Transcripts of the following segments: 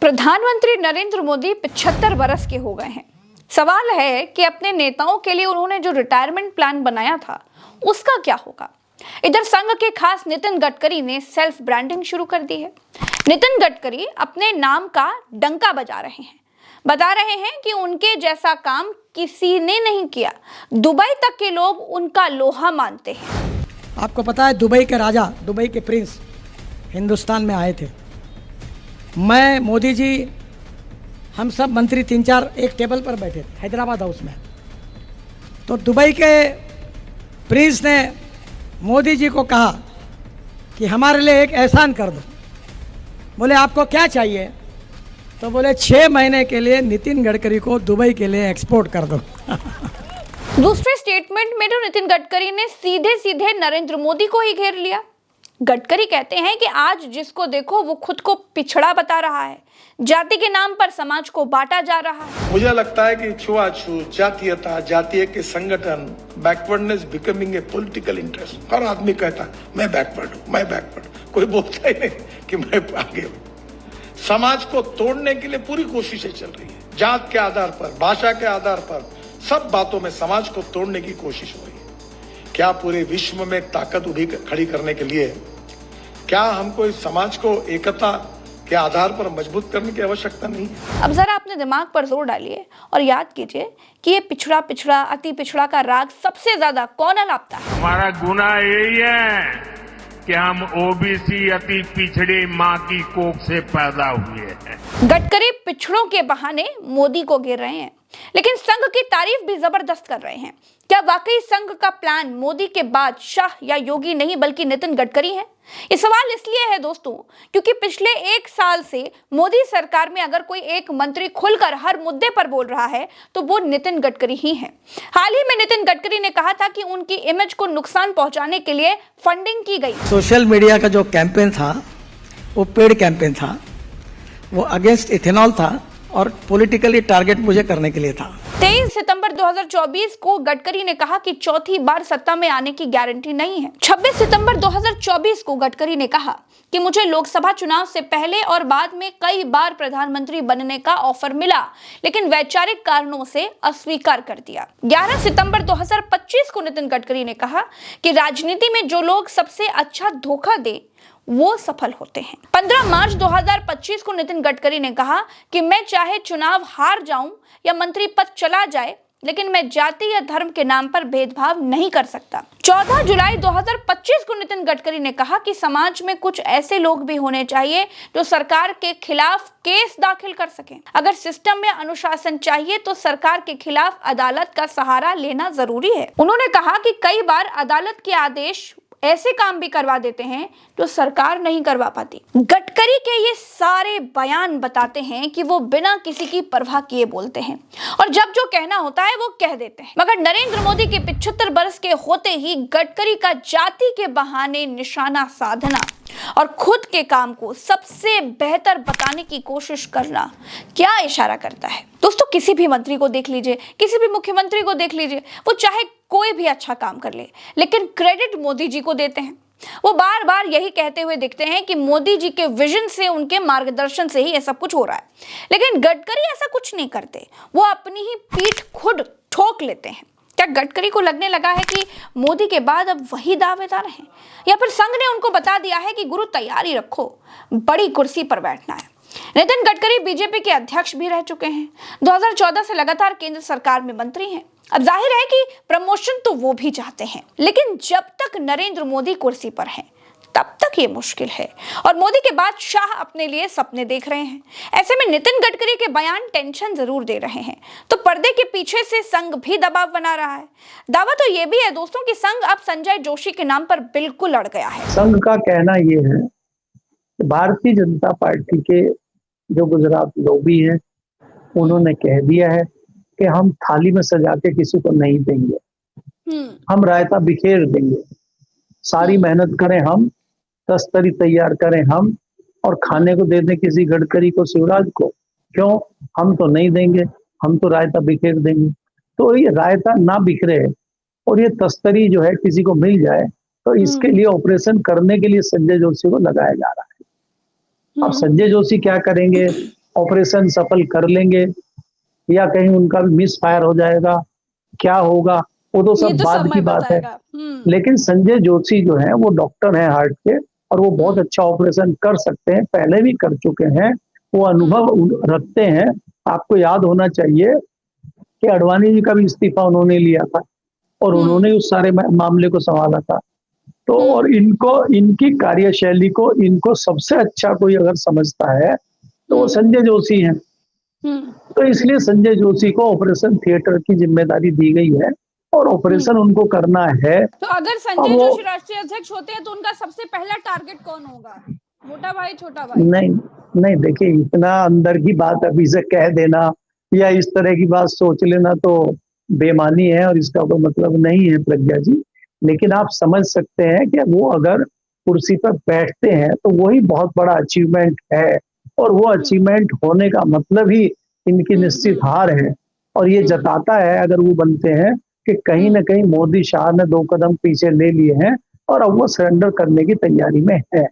प्रधानमंत्री नरेंद्र मोदी 75 बरस के हो गए हैं। सवाल है कि अपने नेताओं के लिए उन्होंने जो रिटायरमेंट प्लान बनाया था उसका क्या होगा। इधर संघ के खास नितिन गडकरी ने सेल्फ ब्रांडिंग शुरू कर दी है। नितिन गडकरी अपने नाम का डंका बजा रहे हैं, बता रहे हैं कि उनके जैसा काम किसी ने नहीं किया। दुबई तक के लोग उनका लोहा मानते हैं। आपको पता है दुबई के राजा, दुबई के प्रिंस हिंदुस्तान में आए थे। मैं, मोदी जी, हम सब मंत्री 3-4 एक टेबल पर बैठे थे हैदराबाद हाउस में। तो दुबई के प्रिंस ने मोदी जी को कहा कि हमारे लिए एक एहसान कर दो। बोले आपको क्या चाहिए? तो बोले 6 महीने के लिए नितिन गडकरी को दुबई के लिए एक्सपोर्ट कर दो। दूसरे स्टेटमेंट में तो नितिन गडकरी ने सीधे सीधे नरेंद्र मोदी को ही घेर लिया। गडकरी कहते हैं कि आज जिसको देखो वो खुद को पिछड़ा बता रहा है, जाति के नाम पर समाज को बांटा जा रहा है। मुझे लगता है कि छुआछूत, जातीयता, जातीय के संगठन, backwardness becoming a political interest. हर आदमी कहता है मैं बैकवर्ड हूँ, मैं बैकवर्ड। कोई बोलता ही नहीं कि मैं आगे हूँ। समाज को तोड़ने के लिए पूरी कोशिशें चल रही है। जात के आधार पर, भाषा के आधार पर, सब बातों में समाज को तोड़ने की कोशिश हो रही है। क्या पूरे विश्व में ताकत खड़ी करने के लिए क्या हमको इस समाज को एकता के आधार पर मजबूत करने की आवश्यकता नहीं है? अब जरा अपने दिमाग पर जोर डालिए और याद कीजिए कि ये पिछड़ा पिछड़ा अति पिछड़ा का राग सबसे ज्यादा कौन अलापता है? हमारा गुनाह यही है कि हम ओबीसी अति पिछड़ी माँ की कोख से पैदा हुए हैं। गडकरी पिछड़ों के बहाने मोदी को घेर रहे हैं, लेकिन संघ की तारीफ भी जबरदस्त कर रहे हैं। क्या वाकई संघ का प्लान मोदी के बाद शाह या योगी नहीं बल्कि नितिन गडकरी है? ये सवाल इसलिए है दोस्तों क्योंकि पिछले 1 साल से मोदी सरकार में अगर कोई एक मंत्री खुलकर हर मुद्दे पर बोल रहा है तो वो नितिन गडकरी ही है। हाल ही में नितिन गडकरी ने कहा था कि उनकी इमेज को नुकसान पहुंचाने के लिए फंडिंग की गई। सोशल मीडिया का जो कैंपेन था वो पेड कैंपेन था, वो अगेंस्ट इथेनॉल था और पॉलिटिकली टारगेट मुझे करने के लिए था। 23 सितंबर 2024 को गडकरी ने कहा कि चौथी बार सत्ता में आने की गारंटी नहीं है। 26 सितंबर 2024 को गडकरी ने कहा कि मुझे लोकसभा चुनाव से पहले और बाद में कई बार प्रधानमंत्री बनने का ऑफर मिला, लेकिन वैचारिक कारणों से अस्वीकार कर दिया। 11 सितंबर 2025 को नितिन गडकरी ने कहा कि राजनीति में जो लोग सबसे अच्छा धोखा दे वो सफल होते हैं। 15 मार्च 2025 को नितिन गडकरी ने कहा कि मैं चाहे चुनाव हार जाऊं या मंत्री पद चला जाए, लेकिन मैं जाति या धर्म के नाम पर भेदभाव नहीं कर सकता। 14 जुलाई 2025 को नितिन गडकरी ने कहा कि समाज में कुछ ऐसे लोग भी होने चाहिए जो सरकार के खिलाफ केस दाखिल कर सकें। अगर सिस्टम में अनुशासन चाहिए तो सरकार के खिलाफ अदालत का सहारा लेना जरूरी है। उन्होंने कहा कि कई बार अदालत के आदेश ऐसे काम भी करवा देते हैं जो सरकार नहीं करवा पाती। गडकरी के ये सारे बयान बताते हैं कि वो बिना किसी की परवाह किए बोलते हैं और जब जो कहना होता है वो कह देते हैं। मगर नरेंद्र मोदी के 75 बरस के होते ही गडकरी का जाति के बहाने निशाना साधना और खुद के काम को सबसे बेहतर बताने की कोशिश करना क्या इशारा करता है? दोस्तों, किसी भी मंत्री को देख लीजिए, किसी भी मुख्यमंत्री को देख लीजिए, वो चाहे कोई भी अच्छा काम कर ले, लेकिन क्रेडिट मोदी जी को देते हैं। वो बार बार यही कहते हुए दिखते हैं कि मोदी जी के विजन से, उनके मार्गदर्शन से ही ये सब कुछ हो रहा है। लेकिन गडकरी ऐसा कुछ नहीं करते, वो अपनी ही पीठ खुद ठोक लेते हैं। क्या गडकरी को लगने लगा है कि मोदी के बाद अब वही दावेदार हैं, या फिर संघ ने उनको बता दिया है कि गुरु तैयारी रखो, बड़ी कुर्सी पर बैठना है? नितिन गडकरी बीजेपी के अध्यक्ष भी रह चुके हैं। 2014 से लगातार केंद्र सरकार में मंत्री हैं। अब जाहिर है कि प्रमोशन तो वो भी चाहते हैं, लेकिन जब तक नरेंद्र मोदी कुर्सी पर हैं तब तक ये मुश्किल है और मोदी के बाद शाह अपने लिए सपने देख रहे हैं। ऐसे में नितिन गडकरी के बयान टेंशन जरूर दे रहे हैं, तो पर्दे के पीछे से संघ भी दबाव बना रहा है। दावा तो ये भी है दोस्तों कि संघ अब संजय जोशी के नाम पर बिल्कुल अड़ गया है। संघ का कहना ये है कि भारतीय जनता पार्टी के जो गुजरात लोबी हैं उन्होंने कह दिया है कि हम थाली में सजा के किसी को नहीं देंगे, हम रायता बिखेर देंगे। सारी मेहनत करें हम, तस्तरी तैयार करें हम, और खाने को दे दें किसी गडकरी को, शिवराज को। क्यों? हम तो नहीं देंगे, हम तो रायता बिखेर देंगे। तो ये रायता ना बिखरे और ये तस्तरी जो है किसी को मिल जाए, तो इसके लिए ऑपरेशन करने के लिए संजय जोशी को लगाया जा रहा है। अब संजय जोशी क्या करेंगे ऑपरेशन सफल कर लेंगे या कहीं उनका मिस फायर हो जाएगा, क्या होगा वो तो ये सब तो बाद समय की बात है। बताएगा। लेकिन संजय जोशी जो है वो डॉक्टर हैं हार्ट के, और वो बहुत अच्छा ऑपरेशन कर सकते हैं, पहले भी कर चुके हैं, वो अनुभव रखते हैं। आपको याद होना चाहिए कि अडवाणी जी का भी इस्तीफा उन्होंने लिया था और उन्होंने उस सारे मामले को संभाला था। तो और इनको, इनकी कार्यशैली को, इनको सबसे अच्छा कोई अगर समझता है तो वो संजय जोशी हैं। तो इसलिए संजय जोशी को ऑपरेशन थिएटर की जिम्मेदारी दी गई है और ऑपरेशन उनको करना है। तो अगर अब संजय वो जोशी राष्ट्रीय अध्यक्ष होते हैं तो उनका सबसे पहला टारगेट कौन होगा? मोटा भाई, छोटा भाई? नहीं नहीं, देखिए इतना अंदर की बात अभी से कह देना या इस तरह की बात सोच लेना तो बेमानी है और इसका कोई मतलब नहीं है प्रज्ञा जी। लेकिन आप समझ सकते हैं कि वो अगर कुर्सी पर बैठते हैं तो वही बहुत बड़ा अचीवमेंट है, और वो अचीवमेंट होने का मतलब ही इनकी निश्चित हार है। और ये जताता है अगर वो बनते हैं कि कहीं ना कहीं मोदी शाह ने 2 कदम पीछे ले लिए हैं और अब वो सरेंडर करने की तैयारी में है।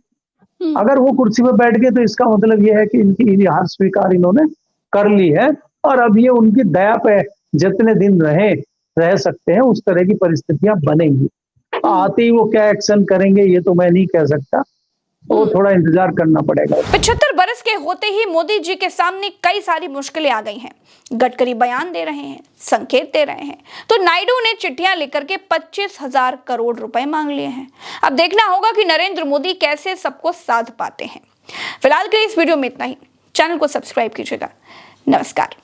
अगर वो कुर्सी पर बैठ गए तो इसका मतलब ये है कि इनकी हार स्वीकार इन्होंने कर ली है, और अब ये उनकी दया पे जितने दिन रह सकते हैं उस तरह की परिस्थितियां बनेंगी। आते ही वो क्या एक्शन करेंगे ये तो मैं नहीं कह सकता, तो थोड़ा इंतजार करना पड़ेगा। 75 बरस के होते ही मोदी जी के सामने कई सारी मुश्किलें आ गई हैं। गडकरी बयान दे रहे हैं, संकेत दे रहे हैं, तो नायडू ने चिट्ठियां लेकर के 25,000 करोड़ रुपए मांग लिए हैं। अब देखना होगा कि नरेंद्र मोदी कैसे सबको साध पाते हैं। फिलहाल के लिए इस वीडियो में इतना ही। चैनल को सब्सक्राइब कीजिएगा। नमस्कार।